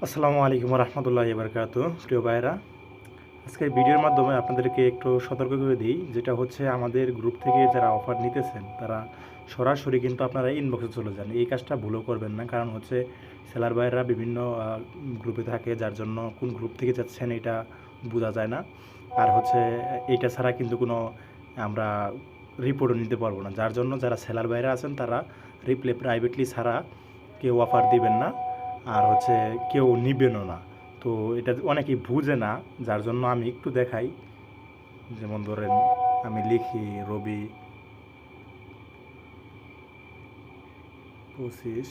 আসসালামু আলাইকুম রহমতুল্লাহি বারকাতু। প্রিয় ভাইরা, আজকের ভিডিওর মাধ্যমে আপনাদেরকে একটু সতর্ক করে দিই, যেটা হচ্ছে আমাদের গ্রুপ থেকে যারা অফার নিতেছেন তারা সরাসরি কিন্তু আপনারা ইনবক্সে চলে যান। এই কাজটা ভুলও করবেন না, কারণ হচ্ছে সেলার ভাইরা বিভিন্ন গ্রুপে থাকে, যার জন্য কোন গ্রুপ থেকে যাচ্ছেন এটা বোঝা যায় না। আর হচ্ছে এইটা ছাড়া কিন্তু কোনো আমরা রিপোর্টও নিতে পারবো না, যার জন্য যারা সেলার ভাইরা আছেন তারা রিপ্লে প্রাইভেটলি ছাড়া কেউ অফার দিবেন না, আর হচ্ছে কেউ নিবেনও না। তো এটা অনেকেই বুঝে না, যার জন্য আমি একটু দেখাই। যেমন ধরেন, আমি লিখি রবি 25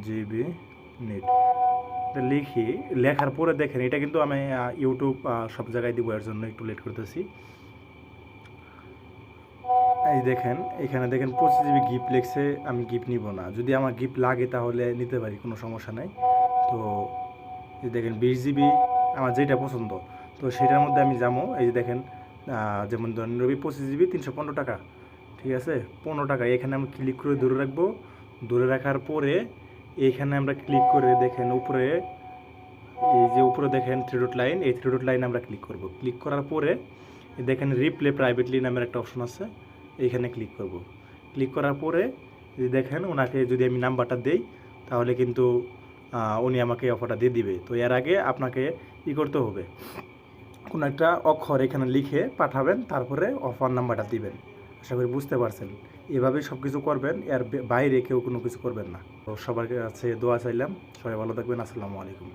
GB নেট, এটা লিখি। লেখার পরে দেখেন, এটা কিন্তু আমি ইউটিউব সব জায়গায় দিব, এর জন্য একটু লেট করতেছি। এই দেখেন, এখানে দেখেন 25 GB গিফট লেখছে। আমি গিফট নিব না, যদি আমার গিফট লাগে তাহলে নিতে পারি, কোনো সমস্যা নাই। তো এই দেখেন 20 GB আমার যেটা পছন্দ, তো সেটার মধ্যে আমি যাবো। এই যে দেখেন, যেমন ধরেন রবি 25 GB 315 টাকা, ঠিক আছে, 15 টাকা। এখানে আমি ক্লিক করে ধরে রাখবো। ধরে রাখার পরে এইখানে আমরা ক্লিক করে দেখেন উপরে, এই যে উপরে দেখেন থ্রি ডট লাইন, এই থ্রি ডট লাইন আমরা ক্লিক করব। ক্লিক করার পরে দেখেন রিপ্লে প্রাইভেটলি নামের একটা অপশন আছে, এইখানে ক্লিক করব। ক্লিক করার পরে যদি দেখেন ওনাকে যদি আমি নাম্বারটা দেই, তাহলে কিন্তু উনি আমাকে অফারটা দিয়ে দিবে। তো এর আগে আপনাকে করতে হবে, কোনো একটা অক্ষর এখানে লিখে পাঠাবেন, তারপরে অফার নাম্বারটা দিবেন। আশা করি বুঝতে পারছেন। এভাবেই সব কিছু করবেন, এর বাইরে কেউ কোনো কিছু করবেন না। তো সবার কাছে দোয়া চাইলাম, সবাই ভালো থাকবেন। আসসালামু আলাইকুম।